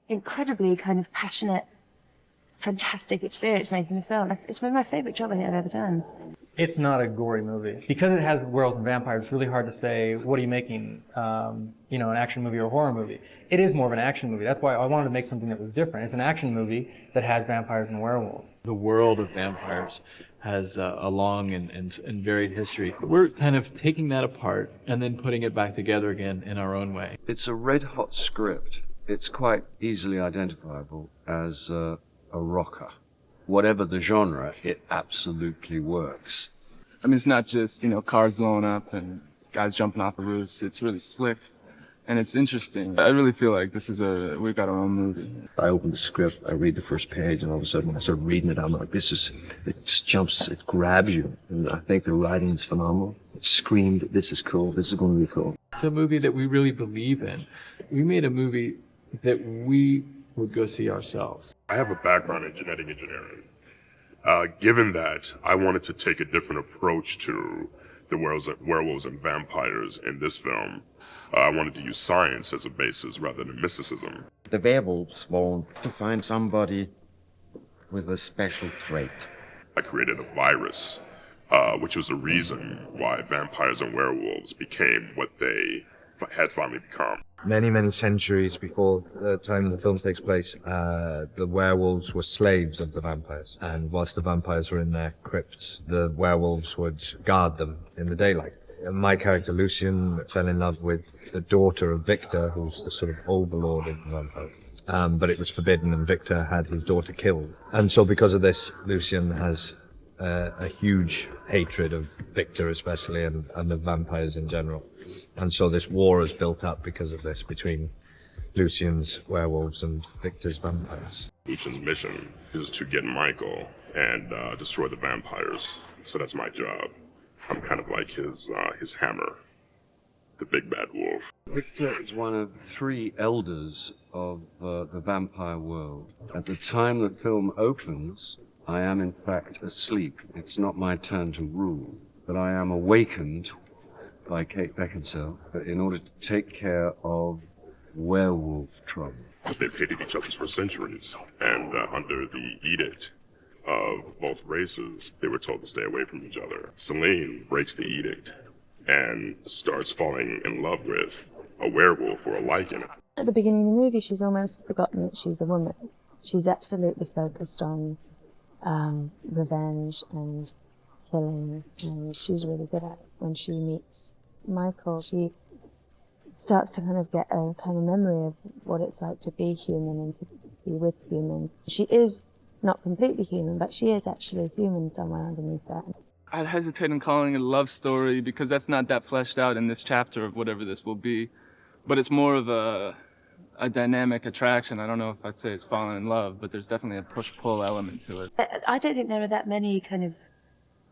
incredibly kind of passionate, fantastic experience making the film. It's been my favourite job I think I've ever done. It's not a gory movie. Because it has werewolves and vampires, it's really hard to say, what are you making, an action movie or a horror movie? It is more of an action movie. That's why I wanted to make something that was different. It's an action movie that has vampires and werewolves. The world of vampires has a long and varied history. We're kind of taking that apart and then putting it back together again in our own way. It's a red-hot script. It's quite easily identifiable as a rocker. Whatever the genre, it absolutely works. I mean, it's not just, cars blowing up and guys jumping off of roofs. It's really slick and it's interesting. I really feel like we've got our own movie. I open the script, I read the first page, and all of a sudden when I start reading it, I'm like, it just jumps, it grabs you. And I think the writing's phenomenal. It screamed, this is cool, this is going to be cool. It's a movie that we really believe in. We made a movie that we would go see ourselves. I have a background in genetic engineering. Given that, I wanted to take a different approach to the werewolves and vampires in this film. I wanted to use science as a basis rather than mysticism. The werewolves want to find somebody with a special trait. I created a virus, which was the reason why vampires and werewolves became what they had finally become. Many, many centuries before the time the film takes place, the werewolves were slaves of the vampires. And whilst the vampires were in their crypts, the werewolves would guard them in the daylight. And my character, Lucien, fell in love with the daughter of Victor, who's the sort of overlord of the vampires. But it was forbidden, and Victor had his daughter killed. And so because of this, Lucien has a huge hatred of Victor especially, and of vampires in general. And so this war is built up because of this between Lucien's werewolves and Victor's vampires. Lucien's mission is to get Michael and destroy the vampires. So that's my job. I'm kind of like his hammer, the big bad wolf. Victor is one of 3 elders of the vampire world. At the time the film opens, I am in fact asleep. It's not my turn to rule, but I am awakened by Kate Beckinsale in order to take care of werewolf trouble. They've hated each other for centuries, and under the edict of both races, they were told to stay away from each other. Selene breaks the edict and starts falling in love with a werewolf or a lichen. At the beginning of the movie, she's almost forgotten that she's a woman. She's absolutely focused on revenge and killing, and she's really good at it. When she meets Michael, she starts to kind of get a kind of memory of what it's like to be human and to be with humans. She is not completely human, but she is actually human somewhere underneath that. I'd hesitate in calling it a love story because that's not that fleshed out in this chapter of whatever this will be. But it's more of a dynamic attraction. I don't know if I'd say it's falling in love, but there's definitely a push-pull element to it. I don't think there are that many kind of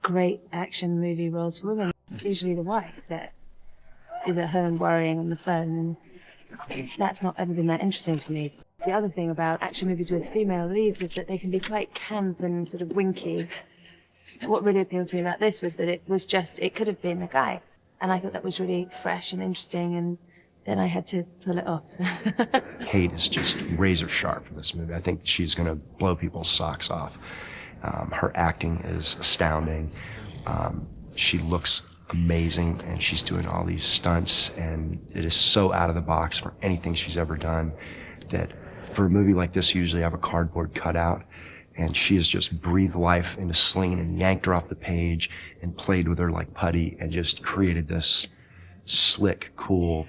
great action movie roles for women. It's usually the wife that is at home worrying on the phone, and that's not ever been that interesting to me. The other thing about action movies with female leads is that they can be quite camp and sort of winky. What really appealed to me about this was that it could have been a guy. And I thought that was really fresh and interesting, and then I had to pull it off. So. Kate is just razor sharp in this movie. I think she's going to blow people's socks off. Her acting is astounding. She looks amazing, and she's doing all these stunts, and it is so out of the box for anything she's ever done that for a movie like this, usually I have a cardboard cutout, and she has just breathed life into Selene and yanked her off the page and played with her like putty and just created this slick, cool,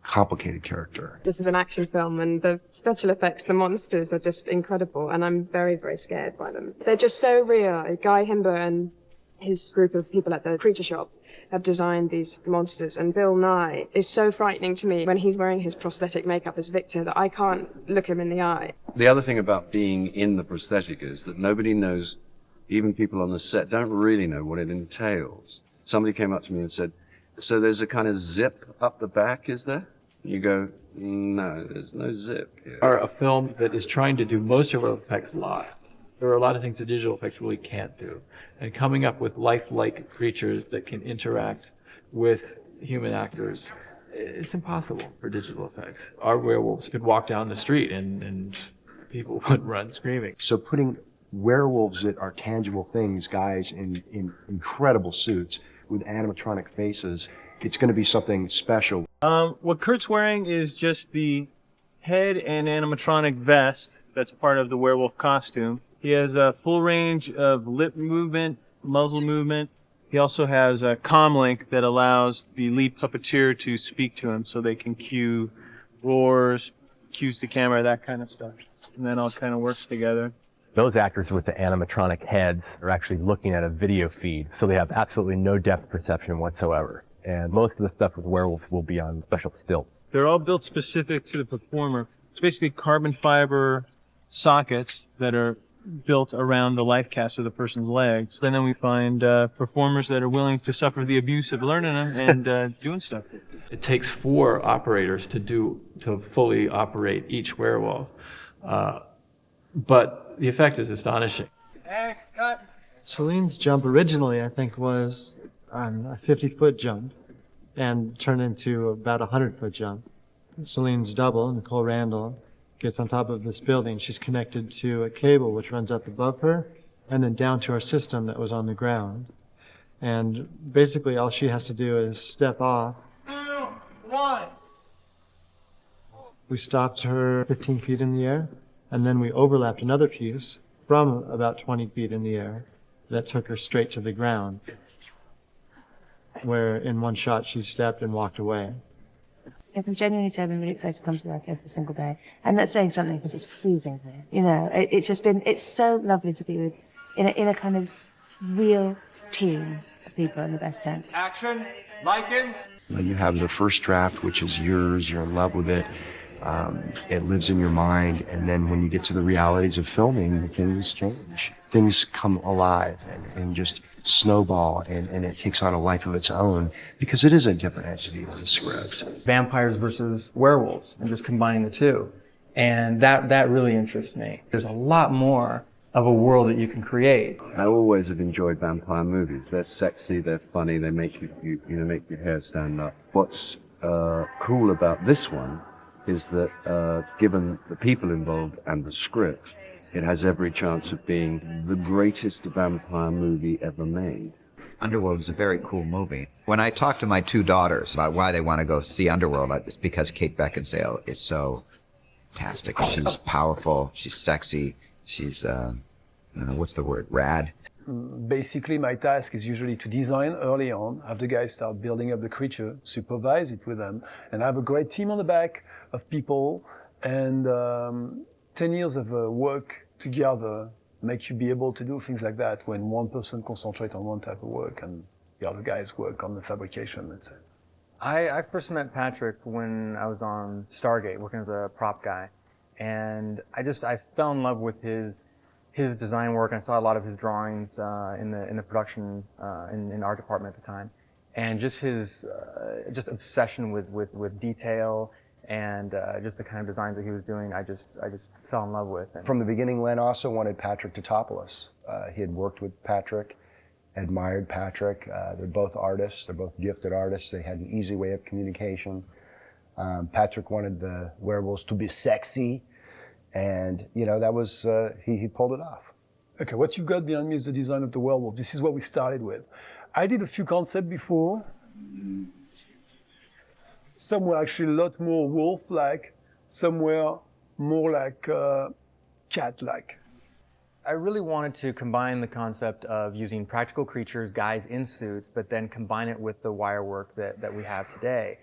complicated character. This is an action film, and the special effects, the monsters are just incredible, and I'm very, very scared by them. They're just so real. Guy Himber and his group of people at the Creature Shop have designed these monsters, and Bill Nighy is so frightening to me when he's wearing his prosthetic makeup as Victor that I can't look him in the eye. The other thing about being in the prosthetic is that nobody knows, even people on the set don't really know what it entails. Somebody came up to me and said, "So there's a kind of zip up the back, is there?" You go, "No, there's no zip here." Are a film that is trying to do most of our effects live. There are a lot of things that digital effects really can't do. And coming up with lifelike creatures that can interact with human actors it's impossible for digital effects. Our werewolves could walk down the street and people would run screaming. So putting werewolves that are tangible things, guys in incredible suits with animatronic faces, it's going to be something special. What Kurt's wearing is just the head and animatronic vest that's part of the werewolf costume. He has a full range of lip movement, muzzle movement. He also has a comlink that allows the lead puppeteer to speak to him so they can cue roars, cues to camera, that kind of stuff. And that all kind of works together. Those actors with the animatronic heads are actually looking at a video feed, so they have absolutely no depth perception whatsoever. And most of the stuff with werewolves will be on special stilts. They're all built specific to the performer. It's basically carbon fiber sockets that are built around the life cast of the person's legs. And then we find performers that are willing to suffer the abuse of learning them and doing stuff. It takes 4 operators to fully operate each werewolf. But the effect is astonishing. Selene's jump originally, I think, was a 50-foot jump and turned into about a 100-foot jump. Selene's double, Nicole Randall, gets on top of this building. She's connected to a cable which runs up above her and then down to our system that was on the ground. And basically all she has to do is step off. 2, 1. We stopped her 15 feet in the air, and then we overlapped another piece from about 20 feet in the air that took her straight to the ground, where in one shot she stepped and walked away. I can genuinely say I've been really excited to come to work every single day. And that's saying something because it's freezing here. You know, it's so lovely to be with, in a kind of real team of people in the best sense. Action, Likens. You have the first draft, which is yours, you're in love with it. It lives in your mind, and then when you get to the realities of filming, things change. Things come alive and just snowball, and it takes on a life of its own because it is a different entity than the script. Vampires versus werewolves, and just combining the two. And that really interests me. There's a lot more of a world that you can create. I always have enjoyed vampire movies. They're sexy, they're funny, they make you make your hair stand up. What's cool about this one is that given the people involved and the script, it has every chance of being the greatest vampire movie ever made. Underworld is a very cool movie. When I talk to my 2 daughters about why they want to go see Underworld, it's because Kate Beckinsale is so fantastic. She's powerful, she's sexy, she's, what's the word, rad. Basically, my task is usually to design early on, have the guys start building up the creature, supervise it with them, and have a great team on the back of people, and 10 years of work together make you be able to do things like that when one person concentrates on one type of work and the other guys work on the fabrication, let's say. I first met Patrick when I was on Stargate, working as a prop guy. And I fell in love with his design work, and I saw a lot of his drawings in the production in art department at the time. And just his just obsession with detail and just the kind of designs that he was doing, I just fell in love with. From the beginning, Len also wanted Patrick to topple us. He had worked with Patrick, admired Patrick. They're both artists. They're both gifted artists. They had an easy way of communication. Patrick wanted the werewolves to be sexy, and that was he pulled it off. Okay, what you've got behind me is the design of the werewolf. This is what we started with. I did a few concepts before. Some were actually a lot more wolf-like. Some were more like cat-like. I really wanted to combine the concept of using practical creatures, guys in suits, but then combine it with the wire work that we have today.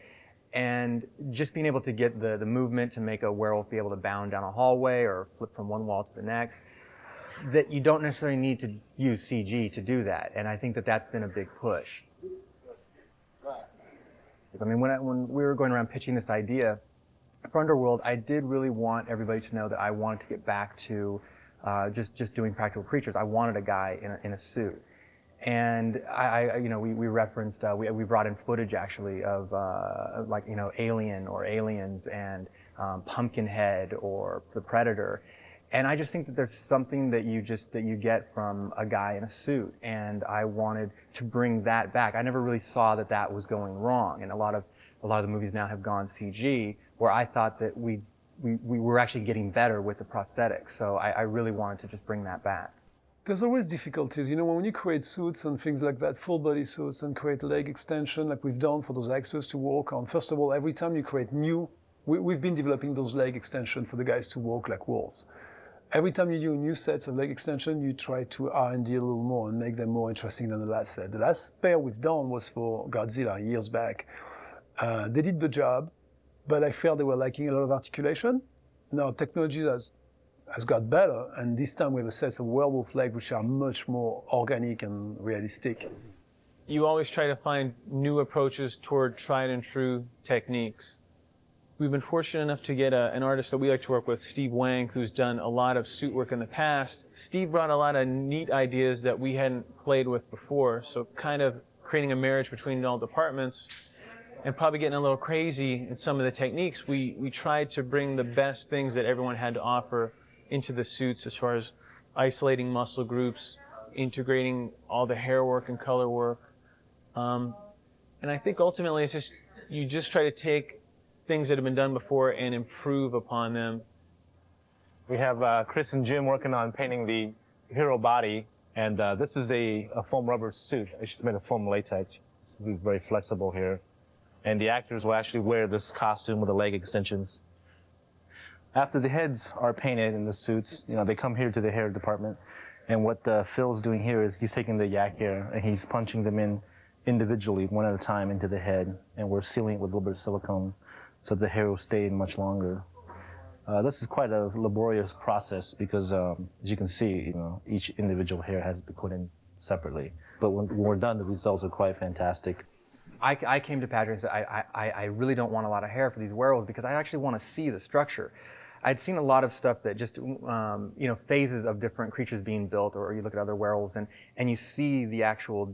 And just being able to get the movement to make a werewolf be able to bound down a hallway or flip from one wall to the next, that you don't necessarily need to use CG to do that. And I think that's been a big push. I mean, when we were going around pitching this idea for Underworld, I did really want everybody to know that I wanted to get back to just doing practical creatures. I wanted a guy in a suit. And we referenced, we brought in footage actually of Alien or Aliens and Pumpkinhead or The Predator. And I just think that there's something that you get from a guy in a suit. And I wanted to bring that back. I never really saw that was going wrong. And a lot of a lot of the movies now have gone CG, where I thought that we were actually getting better with the prosthetics. So I really wanted to just bring that back. There's always difficulties, you know, when you create suits and things like that, full body suits, and create leg extension like we've done for those actors to walk on. First of all, every time you create we've been developing those leg extension for the guys to walk like wolves. Every time you do new sets of leg extension, you try to R&D a little more and make them more interesting than the last set. The last pair we've done was for Godzilla years back. They did the job, but I felt they were lacking a lot of articulation. Now technology has got better, and this time we have a set of werewolf legs which are much more organic and realistic. You always try to find new approaches toward tried and true techniques. We've been fortunate enough to get an artist that we like to work with, Steve Wang, who's done a lot of suit work in the past. Steve brought a lot of neat ideas that we hadn't played with before, so kind of creating a marriage between all departments and probably getting a little crazy in some of the techniques. We tried to bring the best things that everyone had to offer into the suits as far as isolating muscle groups, integrating all the hair work and color work. And I think ultimately it's just, you just try to take things that have been done before and improve upon them. We have Chris and Jim working on painting the hero body, and this is a foam rubber suit. It's just made of foam latex. It's very flexible here. And the actors will actually wear this costume with the leg extensions. After the heads are painted in the suits, you know, they come here to the hair department. And what Phil's doing here is he's taking the yak hair and he's punching them in individually, one at a time, into the head. And we're sealing it with a little bit of silicone so the hair will stay in much longer. This is quite a laborious process because, as you can see, you know, each individual hair has to be put in separately. But when we're done, the results are quite fantastic. I came to Patrick and said, I really don't want a lot of hair for these werewolves because I actually want to see the structure. I'd seen a lot of stuff that just, you know, phases of different creatures being built, or you look at other werewolves and you see the actual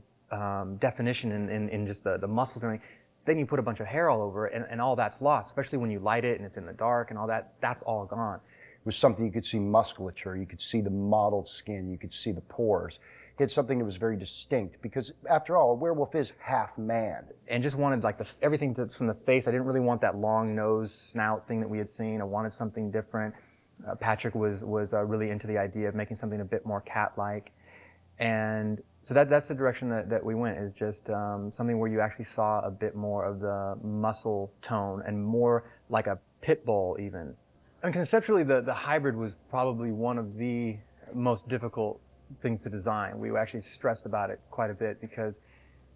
definition in just the muscles and everything. Then you put a bunch of hair all over it and all that's lost, especially when you light it and it's in the dark and all that, that's all gone. It was something you could see musculature, you could see the mottled skin, you could see the pores. It's something that was very distinct because, after all, a werewolf is half man. And just wanted like everything from the face. I didn't really want that long nose snout thing that we had seen. I wanted something different. Patrick was really into the idea of making something a bit more cat-like, and so that's the direction that we went. Is just something where you actually saw a bit more of the muscle tone and more like a pit bull even. And conceptually, the hybrid was probably one of the most difficult things to design. We actually stressed about it quite a bit because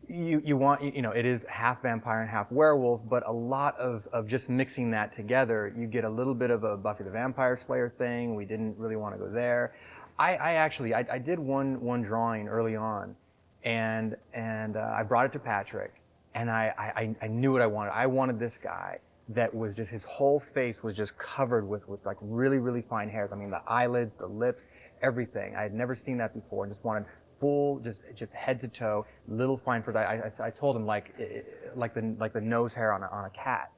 you want, you know, it is half vampire and half werewolf, but a lot of just mixing that together, you get a little bit of a Buffy the Vampire Slayer thing. We didn't really want to go there. I did one drawing early on, and I brought it to Patrick, and I knew what I wanted. I wanted this guy that was just, his whole face was just covered with like really, really fine hairs. I mean, the eyelids, the lips, everything. I had never seen that before, and just wanted full, just head to toe, little fine fur. I told him like the nose hair on a cat.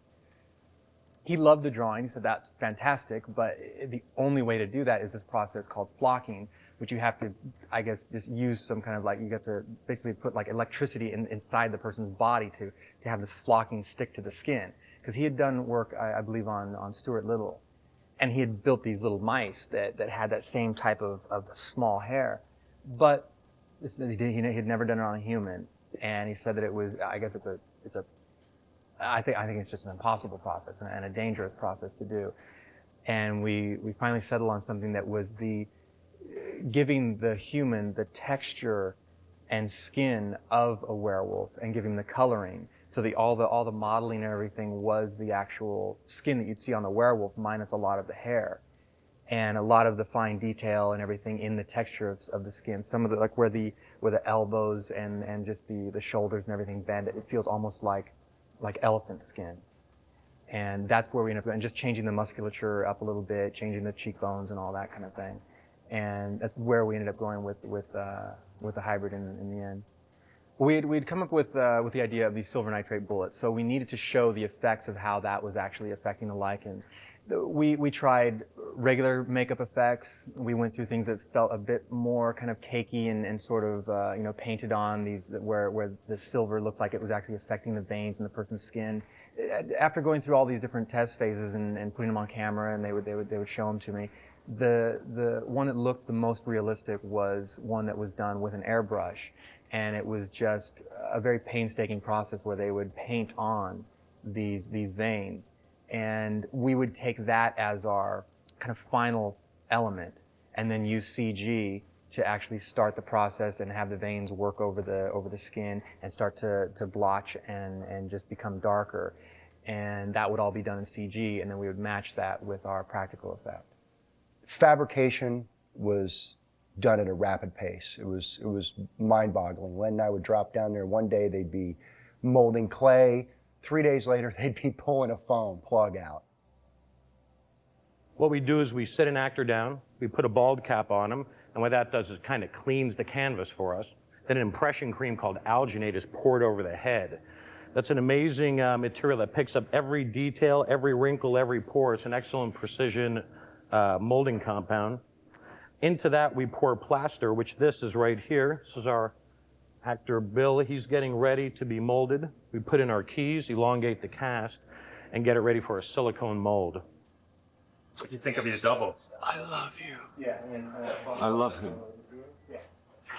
He loved the drawing. He said, that's fantastic, but the only way to do that is this process called flocking, which you have to, I guess, just use some kind of like, you have to basically put like electricity inside the person's body to have this flocking stick to the skin. Because he had done work, I believe, on Stuart Little. And he had built these little mice that had that same type of small hair. But he had never done it on a human. And he said that it was, I guess I think it's just an impossible process and a dangerous process to do. And we finally settled on something that was giving the human the texture and skin of a werewolf and giving the coloring. So all the modeling and everything was the actual skin that you'd see on the werewolf, minus a lot of the hair. And a lot of the fine detail and everything in the texture of the skin. Some of the, like where the elbows and just the shoulders and everything bend, it feels almost like elephant skin. And that's where we ended up, and just changing the musculature up a little bit, changing the cheekbones and all that kind of thing. And that's where we ended up going with the hybrid in the end. We'd come up with the idea of these silver nitrate bullets, so we needed to show the effects of how that was actually affecting the lichens. We tried regular makeup effects. We went through things that felt a bit more kind of cakey and sort of painted on, these where the silver looked like it was actually affecting the veins in the person's skin. After going through all these different test phases and putting them on camera, and they would show them to me, the one that looked the most realistic was one that was done with an airbrush, and it was just a very painstaking process where they would paint on these veins, and we would take that as our kind of final element, and then use CG to actually start the process and have the veins work over the skin and start to blotch and just become darker. And that would all be done in CG, and then we would match that with our practical effect. Fabrication was done at a rapid pace. It was mind-boggling. Len and I would drop down there. One day they'd be molding clay. 3 days later, they'd be pulling a foam plug out. What we do is we sit an actor down, we put a bald cap on him, and what that does is kind of cleans the canvas for us. Then an impression cream called alginate is poured over the head. That's an amazing material that picks up every detail, every wrinkle, every pore. It's an excellent precision molding compound. Into that we pour plaster, which this is right here. This is our actor Bill. He's getting ready to be molded. We put in our keys, elongate the cast, and get it ready for a silicone mold. What do you think of your double? I love you. Yeah. I love him.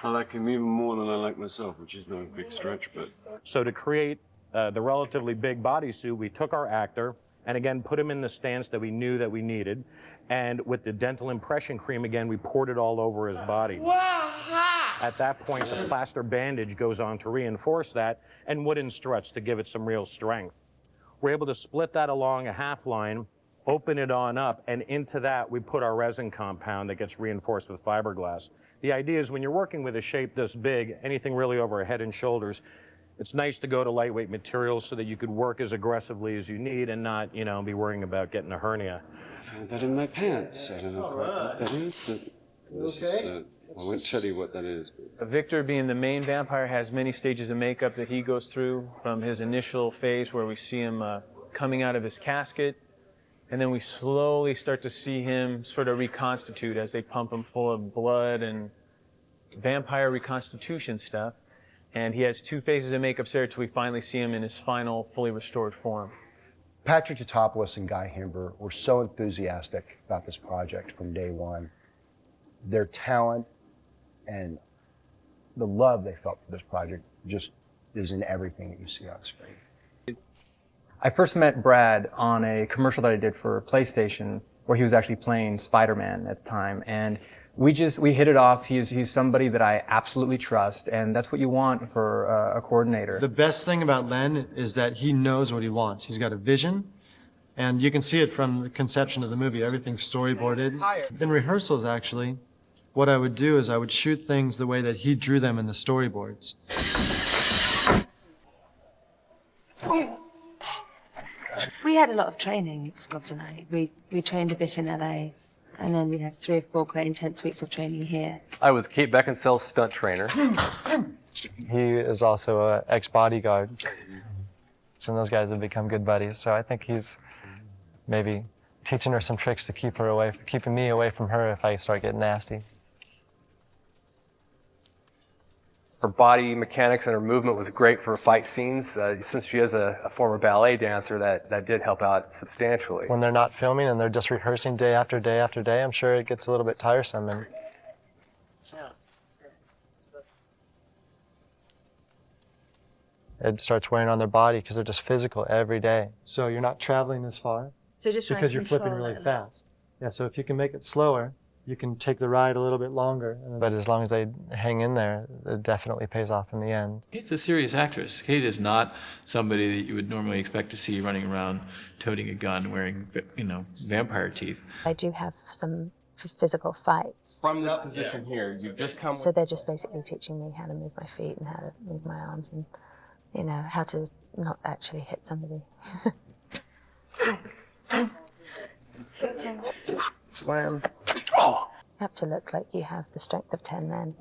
I like him even more than I like myself, which is no big stretch, but... So to create the relatively big bodysuit, we took our actor and again put him in the stance that we knew that we needed. And with the dental impression cream, again, we poured it all over his body. At that point, the plaster bandage goes on to reinforce that, and wooden struts to give it some real strength. We're able to split that along a half line, open it on up, and into that we put our resin compound that gets reinforced with fiberglass. The idea is when you're working with a shape this big, anything really over a head and shoulders, it's nice to go to lightweight materials so that you could work as aggressively as you need and not, you know, be worrying about getting a hernia. I found that in my pants. I don't know what that is, but this is, I won't tell you what that is. Victor, being the main vampire, has many stages of makeup that he goes through, from his initial phase where we see him coming out of his casket, and then we slowly start to see him sort of reconstitute as they pump him full of blood and vampire reconstitution stuff. And he has 2 phases of makeup there till we finally see him in his final, fully restored form. Patrick Tatopoulos and Guy Himber were so enthusiastic about this project from day one. Their talent and the love they felt for this project just is in everything that you see on screen. I first met Brad on a commercial that I did for PlayStation where he was actually playing Spider-Man at the time, and we hit it off. He's somebody that I absolutely trust, and that's what you want for a coordinator. The best thing about Len is that he knows what he wants. He's got a vision, and you can see it from the conception of the movie. Everything's storyboarded. In rehearsals, actually, what I would do is I would shoot things the way that he drew them in the storyboards. We had a lot of training, Scott and I. We trained a bit in LA, and then we had 3 or 4 quite intense weeks of training here. I was Kate Beckinsale's stunt trainer. He is also an ex-bodyguard. So those guys have become good buddies. So I think he's maybe teaching her some tricks to keeping me away from her if I start getting nasty. Her body mechanics and her movement was great for fight scenes. Since she is a former ballet dancer, that did help out substantially. When they're not filming and they're just rehearsing day after day after day, I'm sure it gets a little bit tiresome. And it starts wearing on their body because they're just physical every day. So you're not traveling as far So just try and because you're flipping control really it. fast. Yeah, so if you can make it slower, you can take the ride a little bit longer. But as long as they hang in there, it definitely pays off in the end. Kate's a serious actress. Kate is not somebody that you would normally expect to see running around toting a gun, wearing, vampire teeth. I do have some physical fights. From this position here, you've just come... So they're just basically teaching me how to move my feet and how to move my arms and, how to not actually hit somebody. Slam. You have to look like you have the strength of 10 men.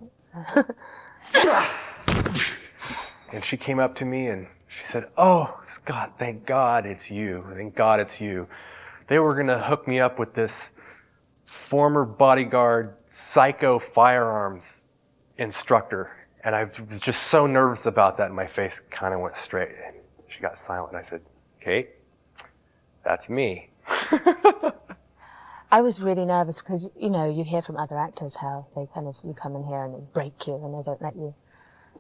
And she came up to me and she said, "Oh, Scott, thank God it's you. Thank God it's you. They were going to hook me up with this former bodyguard psycho firearms instructor." And I was just so nervous about that, and my face kind of went straight. And she got silent, and I said, Kate, that's me. I was really nervous because, you know, you hear from other actors how they kind of, you come in here and they break you and they don't let you,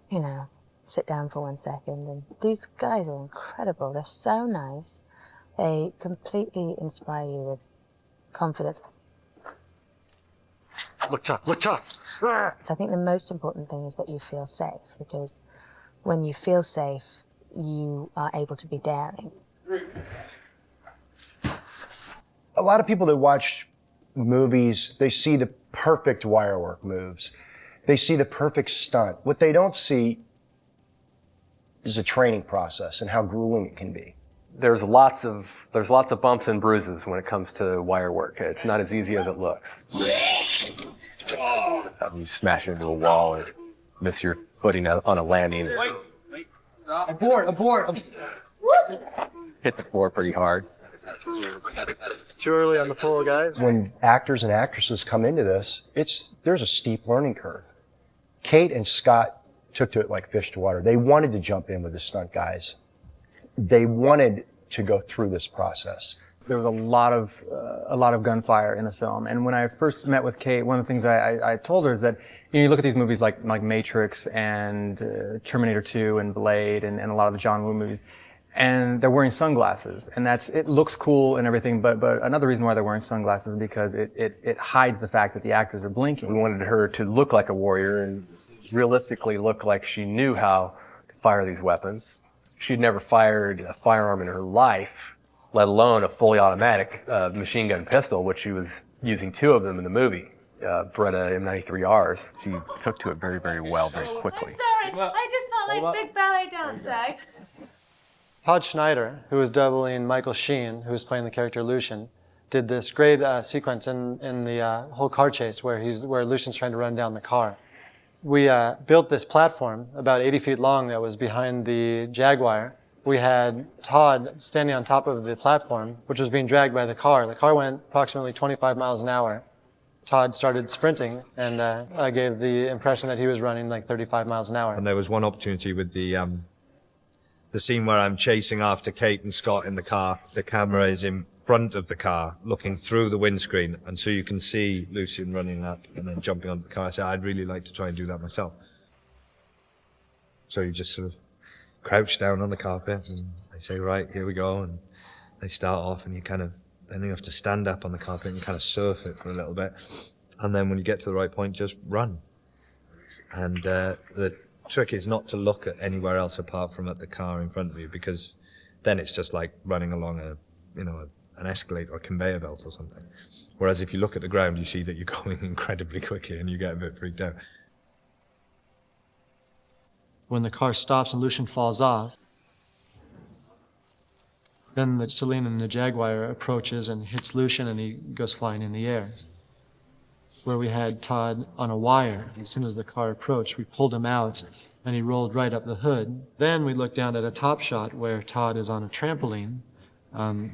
you know, sit down for 1 second. And these guys are incredible. They're so nice. They completely inspire you with confidence. Look tough, look tough. So I think the most important thing is that you feel safe, because when you feel safe, you are able to be daring. A lot of people that watch movies, they see the perfect wire work moves. They see the perfect stunt. What they don't see is the training process and how grueling it can be. There's lots of bumps and bruises when it comes to wire work. It's not as easy as it looks. You smash into a wall or miss your footing on a landing. Wait. Abort. Hit the floor pretty hard. Too early on the pull, guys. When actors and actresses come into this, there's a steep learning curve. Kate and Scott took to it like fish to water. They wanted to jump in with the stunt guys. They wanted to go through this process. There was a lot of gunfire in the film, and when I first met with Kate, one of the things I told her is that, you know, you look at these movies like Matrix and Terminator 2 and Blade and a lot of the John Woo movies, and they're wearing sunglasses, and it looks cool and everything, but another reason why they're wearing sunglasses is because it hides the fact that the actors are blinking. We wanted her to look like a warrior and realistically look like she knew how to fire these weapons. She'd never fired a firearm in her life, let alone a fully automatic machine gun pistol, which she was using 2 of them in the movie. Beretta M93Rs. She took to it very, very well, very quickly. I'm sorry, I just felt like big ballet dancer. Todd Schneider, who was doubling Michael Sheen, who was playing the character Lucian, did this great sequence in the whole car chase where Lucian's trying to run down the car. We built this platform about 80 feet long that was behind the Jaguar. We had Todd standing on top of the platform, which was being dragged by the car. The car went approximately 25 miles an hour. Todd started sprinting, and I gave the impression that he was running like 35 miles an hour. And there was one opportunity with the scene where I'm chasing after Kate and Scott in the car. The camera is in front of the car, looking through the windscreen, and so you can see Lucian running up and then jumping onto the car. I said, I'd really like to try and do that myself. So you just sort of crouch down on the carpet, and they say, right, here we go, and they start off, and then you have to stand up on the carpet and kind of surf it for a little bit, and then when you get to the right point, just run. And the trick is not to look at anywhere else apart from at the car in front of you, because then it's just like running along an escalator or a conveyor belt or something. Whereas if you look at the ground, you see that you're going incredibly quickly and you get a bit freaked out. When the car stops and Lucian falls off, then the Selene and the Jaguar approaches and hits Lucian, and he goes flying in the air. Where we had Todd on a wire. As soon as the car approached, we pulled him out, and he rolled right up the hood. Then we looked down at a top shot where Todd is on a trampoline,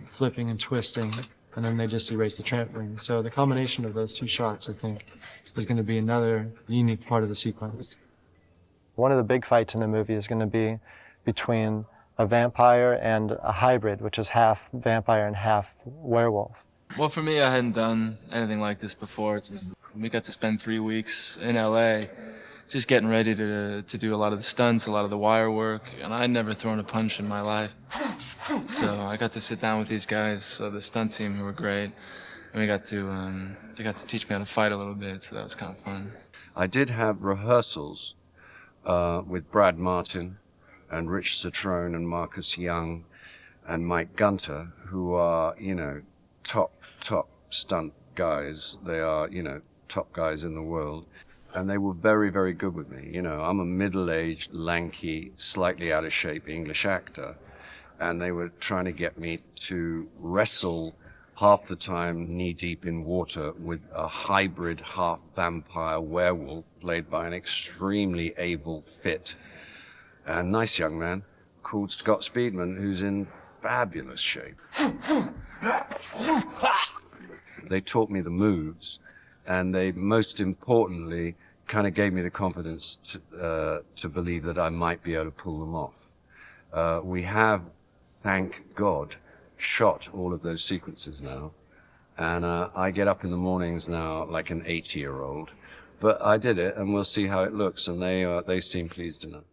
flipping and twisting, and then they just erased the trampoline. So the combination of those 2 shots, I think, is going to be another unique part of the sequence. One of the big fights in the movie is going to be between a vampire and a hybrid, which is half vampire and half werewolf. Well, for me, I hadn't done anything like this before. We got to spend 3 weeks in LA just getting ready to do a lot of the stunts, a lot of the wire work, and I'd never thrown a punch in my life. So I got to sit down with these guys, the stunt team, who were great, and they got to teach me how to fight a little bit, so that was kind of fun. I did have rehearsals with Brad Martin and Rich Citrone and Marcus Young and Mike Gunter, who are, top stunt guys. They are, top guys in the world. And they were very, very good with me. I'm a middle-aged, lanky, slightly out of shape English actor. And they were trying to get me to wrestle half the time knee-deep in water with a hybrid half-vampire werewolf played by an extremely able, fit, and nice young man called Scott Speedman, who's in fabulous shape. They taught me the moves, and they, most importantly, kind of gave me the confidence to believe that I might be able to pull them off. We have thank God, shot all of those sequences now. And I get up in the mornings now like an 80-year-old. But I did it, and we'll see how it looks, and they seem pleased enough.